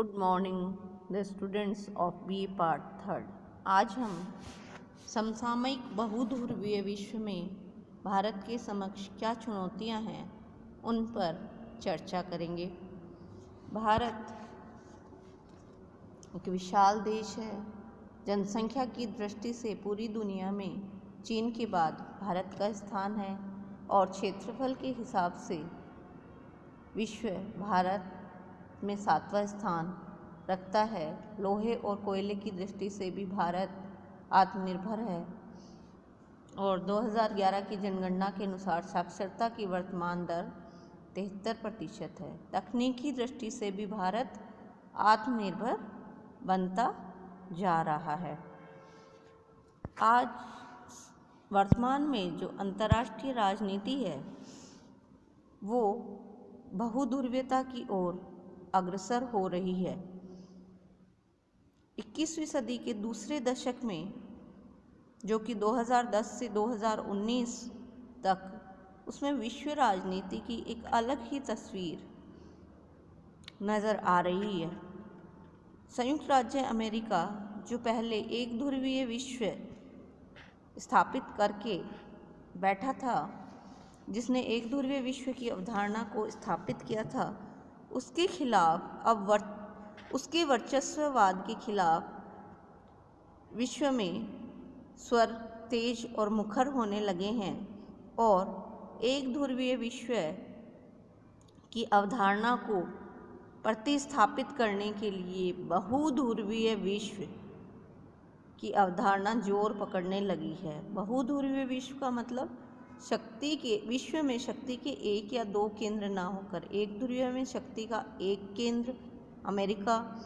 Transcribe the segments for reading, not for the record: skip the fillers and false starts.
Good morning the students of B part third. आज हम समसामयिक बहुध्रुवीय विश्व में भारत के समक्ष क्या चुनौतियां हैं उन पर चर्चा करेंगे। भारत एक विशाल देश है। जनसंख्या की दृष्टि से पूरी दुनिया में चीन के बाद भारत का स्थान है और क्षेत्रफल के हिसाब से विश्व भारत में 7वां स्थान रखता है। लोहे और कोयले की दृष्टि से भी भारत आत्मनिर्भर है और 2011 की जनगणना के अनुसार साक्षरता की वर्तमान दर 73% है। तकनीकी दृष्टि से भी भारत आत्मनिर्भर बनता जा रहा है। आज वर्तमान में जो अंतर्राष्ट्रीय राजनीति है वो बहुध्रुवीयता की ओर अग्रसर हो रही है। 21वीं सदी के दूसरे दशक में, जो कि 2010 से 2019 तक, उसमें विश्व राजनीति की एक अलग ही तस्वीर नज़र आ रही है। संयुक्त राज्य अमेरिका, जो पहले एक ध्रुवीय विश्व स्थापित करके बैठा था, जिसने एक ध्रुवीय विश्व की अवधारणा को स्थापित किया था, उसके खिलाफ अब उसके वर्चस्ववाद के खिलाफ विश्व में स्वर तेज और मुखर होने लगे हैं और एक ध्रुवीय विश्व की अवधारणा को प्रतिस्थापित करने के लिए बहुध्रुवीय विश्व की अवधारणा जोर पकड़ने लगी है। बहुध्रुवीय विश्व का मतलब विश्व में शक्ति के एक या दो केंद्र ना होकर एक ध्रुवीय में शक्ति का एक केंद्र अमेरिका,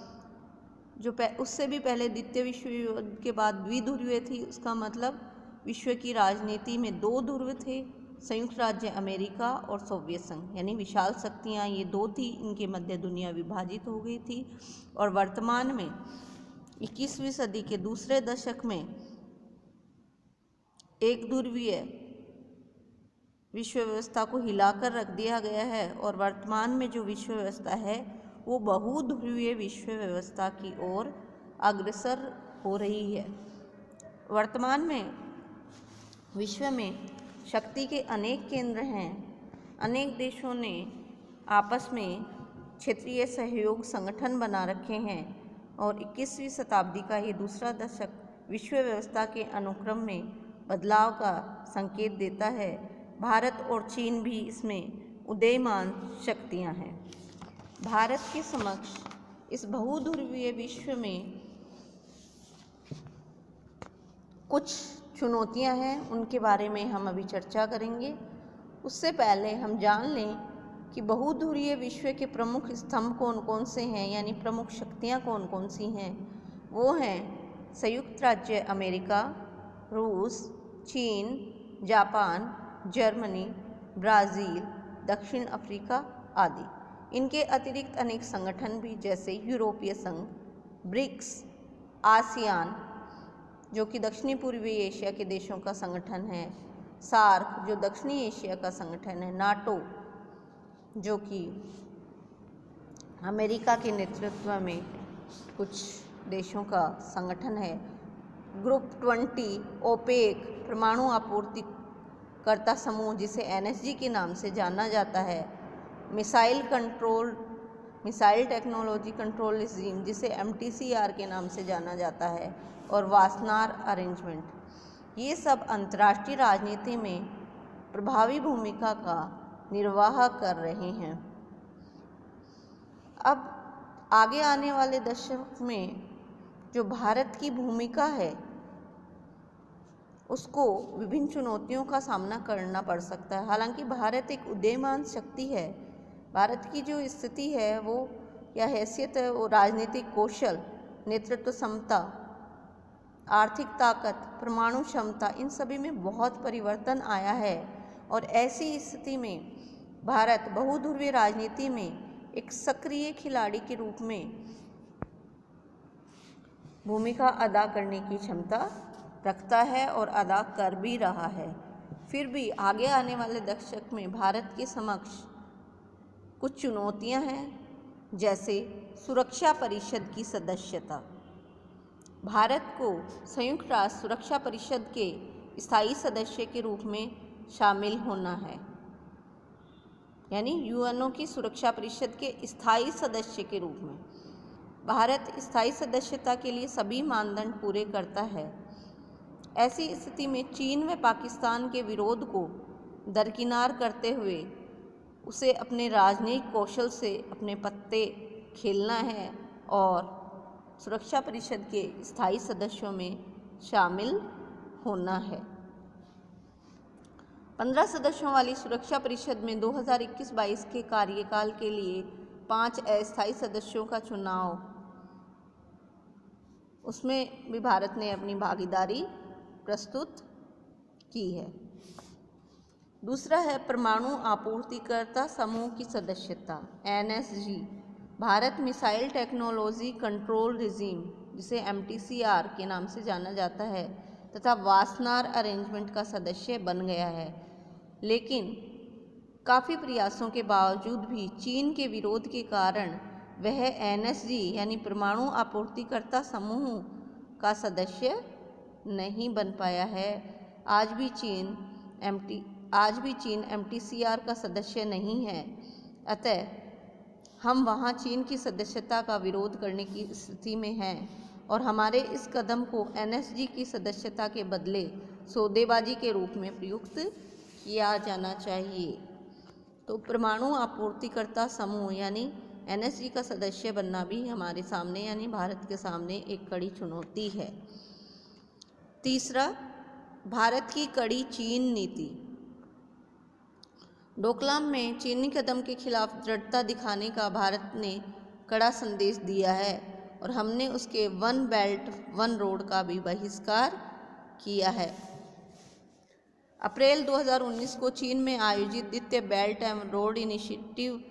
जो उससे भी पहले द्वितीय विश्व युद्ध के बाद द्विध्रुवीय थी। उसका मतलब विश्व की राजनीति में दो ध्रुव थे, संयुक्त राज्य अमेरिका और सोवियत संघ, यानी विशाल शक्तियाँ ये दो थी। इनके मध्य दुनिया विभाजित हो गई थी और वर्तमान में 21वीं सदी के दूसरे दशक में एक ध्रुवीय विश्व व्यवस्था को हिलाकर रख दिया गया है और वर्तमान में जो विश्व व्यवस्था है वो बहुध्रुवीय विश्व व्यवस्था की ओर अग्रसर हो रही है। वर्तमान में विश्व में शक्ति के अनेक केंद्र हैं। अनेक देशों ने आपस में क्षेत्रीय सहयोग संगठन बना रखे हैं और 21वीं शताब्दी का ये दूसरा दशक विश्व व्यवस्था के अनुक्रम में बदलाव का संकेत देता है। भारत और चीन भी इसमें उदीयमान शक्तियां हैं। भारत के समक्ष इस बहुध्रुवीय विश्व में कुछ चुनौतियां हैं, उनके बारे में हम अभी चर्चा करेंगे। उससे पहले हम जान लें कि बहुध्रुवीय विश्व के प्रमुख स्तंभ कौन कौन से हैं, यानी प्रमुख शक्तियां कौन कौन सी हैं। वो हैं संयुक्त राज्य अमेरिका, रूस, चीन, जापान, जर्मनी, ब्राज़ील, दक्षिण अफ्रीका आदि। इनके अतिरिक्त अनेक संगठन भी, जैसे यूरोपीय संघ, ब्रिक्स, आसियान जो कि दक्षिणी पूर्वी एशिया के देशों का संगठन है, सार्क जो दक्षिणी एशिया का संगठन है, नाटो जो कि अमेरिका के नेतृत्व में कुछ देशों का संगठन है, ग्रुप 20, ओपेक परमाणु आपूर्तिकर्ता समूह जिसे NSG के नाम से जाना जाता है, मिसाइल टेक्नोलॉजी कंट्रोल रिजीम जिसे MTCR के नाम से जाना जाता है, और वासनार अरेंजमेंट। ये सब अंतर्राष्ट्रीय राजनीति में प्रभावी भूमिका का निर्वाह कर रहे हैं। अब आगे आने वाले दशक में जो भारत की भूमिका है उसको विभिन्न चुनौतियों का सामना करना पड़ सकता है। हालांकि भारत एक उदीयमान शक्ति है। भारत की जो स्थिति है वो या हैसियत है वो राजनीतिक कौशल, नेतृत्व क्षमता, आर्थिक ताकत, परमाणु क्षमता, इन सभी में बहुत परिवर्तन आया है और ऐसी स्थिति में भारत बहुध्रुवीय राजनीति में एक सक्रिय खिलाड़ी के रूप में भूमिका अदा करने की क्षमता रखता है और अदा कर भी रहा है। फिर भी आगे आने वाले दशक में भारत के समक्ष कुछ चुनौतियां हैं जैसे सुरक्षा परिषद की सदस्यता। भारत को संयुक्त राष्ट्र सुरक्षा परिषद के स्थायी सदस्य के रूप में शामिल होना है, यानी यूएनओ की सुरक्षा परिषद के स्थायी सदस्य के रूप में। भारत स्थायी सदस्यता के लिए सभी मानदंड पूरे करता है। ऐसी स्थिति में चीन व पाकिस्तान के विरोध को दरकिनार करते हुए उसे अपने राजनयिक कौशल से अपने पत्ते खेलना है और सुरक्षा परिषद के स्थायी सदस्यों में शामिल होना है। 15 सदस्यों वाली सुरक्षा परिषद में 2021-22 के कार्यकाल के लिए 5 अस्थायी सदस्यों का चुनाव, उसमें भी भारत ने अपनी भागीदारी प्रस्तुत की है। दूसरा है परमाणु आपूर्तिकर्ता समूह की सदस्यता, NSG। Bharat missile technology control regime, जिसे MTCR के नाम से जाना जाता है, तथा वासनार अरेंजमेंट का सदस्य बन गया है। लेकिन काफ़ी प्रयासों के बावजूद भी चीन के विरोध के कारण वह NSG यानी परमाणु आपूर्तिकर्ता समूह का सदस्य नहीं बन पाया है। आज भी चीन MTCR का सदस्य नहीं है। अतः हम वहाँ चीन की सदस्यता का विरोध करने की स्थिति में हैं और हमारे इस कदम को NSG की सदस्यता के बदले सौदेबाजी के रूप में प्रयुक्त किया जाना चाहिए। तो परमाणु आपूर्तिकर्ता समूह यानी NSG का सदस्य बनना भी हमारे सामने यानी भारत के सामने एक कड़ी चुनौती है। तीसरा, भारत की कड़ी चीन नीति। डोकलाम में चीनी कदम के खिलाफ दृढ़ता दिखाने का भारत ने कड़ा संदेश दिया है और हमने उसके वन बेल्ट वन रोड का भी बहिष्कार किया है। अप्रैल 2019 को चीन में आयोजित द्वितीय बेल्ट एंड रोड इनिशिएटिव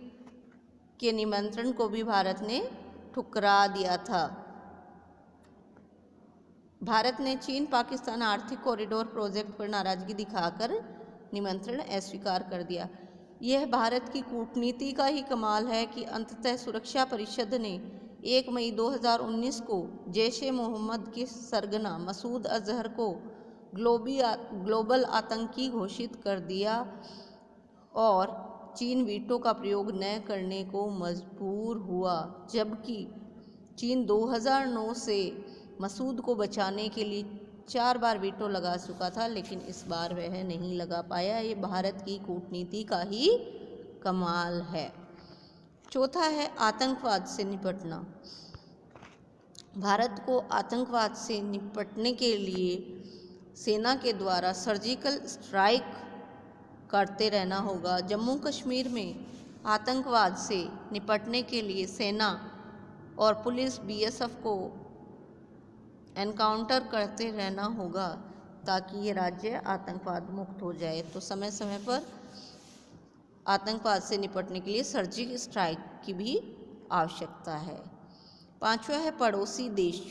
के निमंत्रण को भी भारत ने ठुकरा दिया था। भारत ने चीन पाकिस्तान आर्थिक कॉरिडोर प्रोजेक्ट पर नाराजगी दिखाकर निमंत्रण अस्वीकार कर दिया। यह भारत की कूटनीति का ही कमाल है कि अंततः सुरक्षा परिषद ने 1 मई 2019 को जैश-ए-मोहम्मद के सरगना मसूद अजहर को ग्लोबल आतंकी घोषित कर दिया और चीन वीटो का प्रयोग न करने को मजबूर हुआ, जबकि चीन 2009 से मसूद को बचाने के लिए 4 बार वीटो लगा चुका था, लेकिन इस बार वह नहीं लगा पाया। ये भारत की कूटनीति का ही कमाल है। चौथा है आतंकवाद से निपटना। भारत को आतंकवाद से निपटने के लिए सेना के द्वारा सर्जिकल स्ट्राइक करते रहना होगा। जम्मू कश्मीर में आतंकवाद से निपटने के लिए सेना और पुलिस BSF को एनकाउंटर करते रहना होगा ताकि ये राज्य आतंकवाद मुक्त हो जाए। तो समय समय पर आतंकवाद से निपटने के लिए सर्जिकल स्ट्राइक की भी आवश्यकता है। पांचवा है पड़ोसी देश।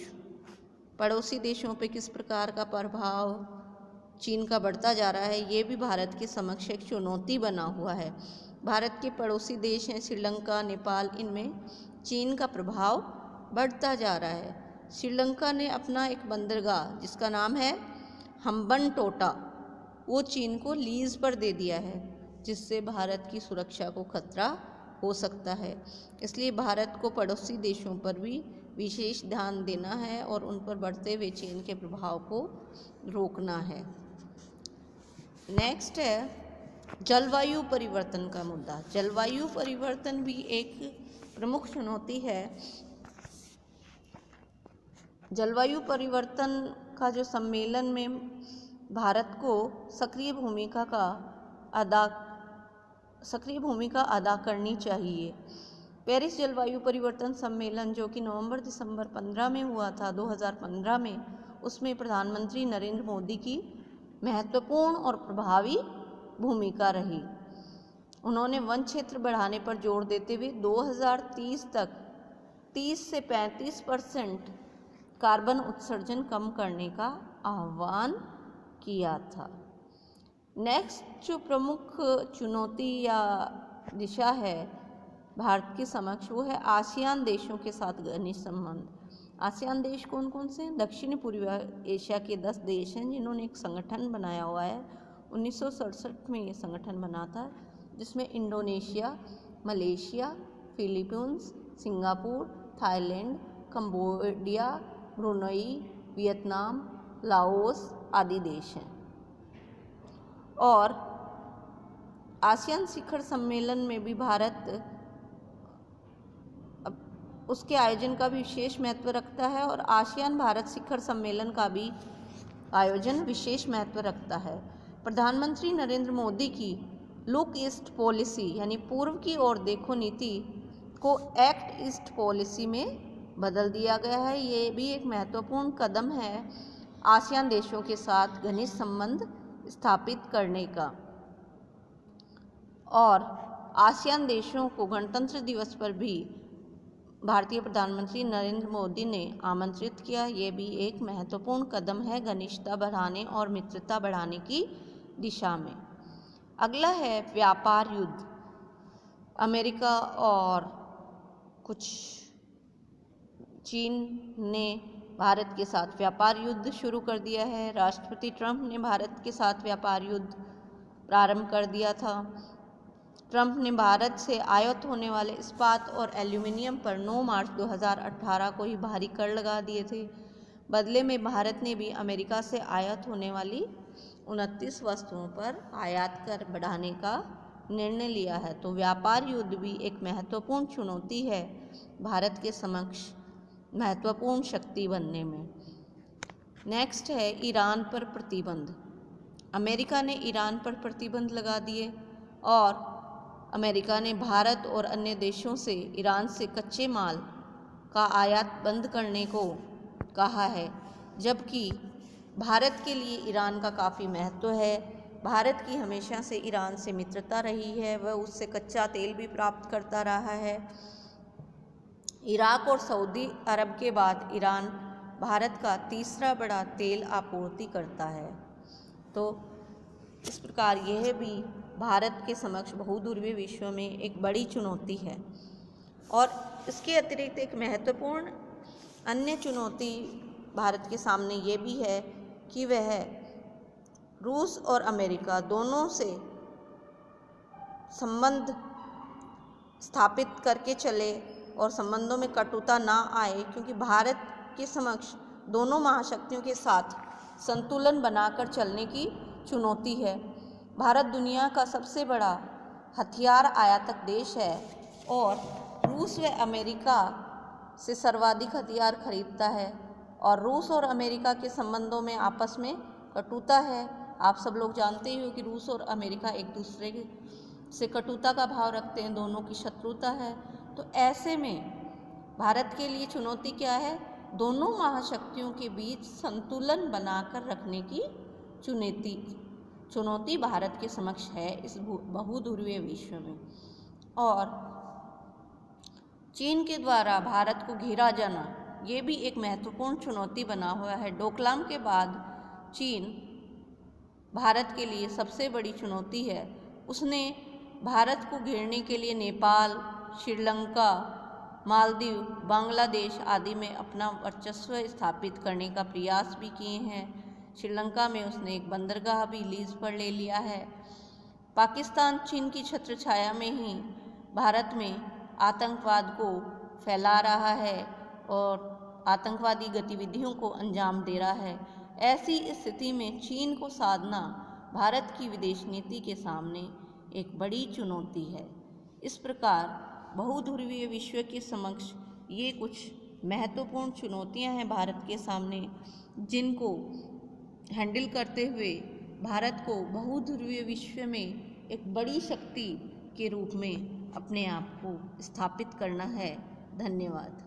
पड़ोसी देशों पे किस प्रकार का प्रभाव चीन का बढ़ता जा रहा है, ये भी भारत के समक्ष एक चुनौती बना हुआ है। भारत के पड़ोसी देश हैं श्रीलंका, नेपाल, इनमें चीन का प्रभाव बढ़ता जा रहा है। श्रीलंका ने अपना एक बंदरगाह जिसका नाम है हम्बनटोटा, वो चीन को लीज पर दे दिया है, जिससे भारत की सुरक्षा को खतरा हो सकता है। इसलिए भारत को पड़ोसी देशों पर भी विशेष ध्यान देना है और उन पर बढ़ते हुए चीन के प्रभाव को रोकना है। नेक्स्ट है जलवायु परिवर्तन का मुद्दा। जलवायु परिवर्तन भी एक प्रमुख चुनौती है। जलवायु परिवर्तन का जो सम्मेलन में भारत को सक्रिय भूमिका अदा करनी चाहिए। पेरिस जलवायु परिवर्तन सम्मेलन जो कि नवंबर-दिसंबर 15 में हुआ था 2015 में, उसमें प्रधानमंत्री नरेंद्र मोदी की महत्वपूर्ण और प्रभावी भूमिका रही। उन्होंने वन क्षेत्र बढ़ाने पर जोर देते हुए 2030 तक 30 से 35% कार्बन उत्सर्जन कम करने का आह्वान किया था। नेक्स्ट जो प्रमुख चुनौती या दिशा है भारत के समक्ष वो है आसियान देशों के साथ घनिष्ठ संबंध। आसियान देश कौन कौन से हैं? दक्षिण पूर्वी एशिया के 10 देश हैं जिन्होंने एक संगठन बनाया हुआ है। 1967 में ये संगठन बना था, जिसमें Indonesia, Malaysia, Philippines, Singapore, Thailand, Cambodia, Brunei, Vietnam, Laos आदि देश हैं। और आसियान शिखर सम्मेलन में भी भारत उसके आयोजन का भी विशेष महत्व रखता है और आसियान भारत शिखर सम्मेलन का भी आयोजन विशेष महत्व रखता है। प्रधानमंत्री नरेंद्र मोदी की लुक ईस्ट पॉलिसी यानी पूर्व की ओर देखो नीति को एक्ट ईस्ट पॉलिसी में बदल दिया गया है। ये भी एक महत्वपूर्ण कदम है आसियान देशों के साथ घनिष्ठ संबंध स्थापित करने का। और आसियान देशों को गणतंत्र दिवस पर भी भारतीय प्रधानमंत्री नरेंद्र मोदी ने आमंत्रित किया। ये भी एक महत्वपूर्ण कदम है घनिष्ठता बढ़ाने और मित्रता बढ़ाने की दिशा में। अगला है व्यापार युद्ध। अमेरिका और कुछ चीन ने भारत के साथ व्यापार युद्ध शुरू कर दिया है। राष्ट्रपति ट्रंप ने भारत के साथ व्यापार युद्ध प्रारंभ कर दिया था। ट्रंप ने भारत से आयात होने वाले इस्पात और एल्यूमिनियम पर 9 मार्च 2018 को ही भारी कर लगा दिए थे। बदले में भारत ने भी अमेरिका से आयात होने वाली 29 वस्तुओं पर आयात कर बढ़ाने का निर्णय लिया है। तो व्यापार युद्ध भी एक महत्वपूर्ण चुनौती है भारत के समक्ष महत्वपूर्ण शक्ति बनने में। नेक्स्ट है ईरान पर प्रतिबंध। अमेरिका ने ईरान पर प्रतिबंध लगा दिए और अमेरिका ने भारत और अन्य देशों से ईरान से कच्चे माल का आयात बंद करने को कहा है, जबकि भारत के लिए ईरान का काफ़ी महत्व है। भारत की हमेशा से ईरान से मित्रता रही है, वह उससे कच्चा तेल भी प्राप्त करता रहा है। इराक और सऊदी अरब के बाद ईरान भारत का तीसरा बड़ा तेल आपूर्ति करता है। तो इस प्रकार यह भी भारत के समक्ष बहुध्रुवीय विश्व में एक बड़ी चुनौती है। और इसके अतिरिक्त एक महत्वपूर्ण अन्य चुनौती भारत के सामने ये भी है कि वह रूस और अमेरिका दोनों से संबंध स्थापित करके चले और संबंधों में कटुता ना आए, क्योंकि भारत के समक्ष दोनों महाशक्तियों के साथ संतुलन बनाकर चलने की चुनौती है। भारत दुनिया का सबसे बड़ा हथियार आयातक देश है और रूस व अमेरिका से सर्वाधिक हथियार खरीदता है और रूस और अमेरिका के संबंधों में आपस में कटुता है। आप सब लोग जानते ही हो कि रूस और अमेरिका एक दूसरे से कटुता का भाव रखते हैं, दोनों की शत्रुता है। तो ऐसे में भारत के लिए चुनौती क्या है? दोनों महाशक्तियों के बीच संतुलन बनाकर रखने की चुनौती भारत के समक्ष है इस बहुध्रुवीय विश्व में। और चीन के द्वारा भारत को घेरा जाना ये भी एक महत्वपूर्ण चुनौती बना हुआ है। डोकलाम के बाद चीन भारत के लिए सबसे बड़ी चुनौती है। उसने भारत को घेरने के लिए नेपाल, श्रीलंका, मालदीव, बांग्लादेश आदि में अपना वर्चस्व स्थापित करने का प्रयास भी किए हैं। श्रीलंका में उसने एक बंदरगाह भी लीज पर ले लिया है। पाकिस्तान चीन की छत्रछाया में ही भारत में आतंकवाद को फैला रहा है और आतंकवादी गतिविधियों को अंजाम दे रहा है। ऐसी स्थिति में चीन को साधना भारत की विदेश नीति के सामने एक बड़ी चुनौती है। इस प्रकार बहुध्रुवीय विश्व के समक्ष ये कुछ महत्वपूर्ण चुनौतियां हैं भारत के सामने, जिनको हैंडल करते हुए भारत को बहुध्रुवीय विश्व में एक बड़ी शक्ति के रूप में अपने आप को स्थापित करना है। धन्यवाद।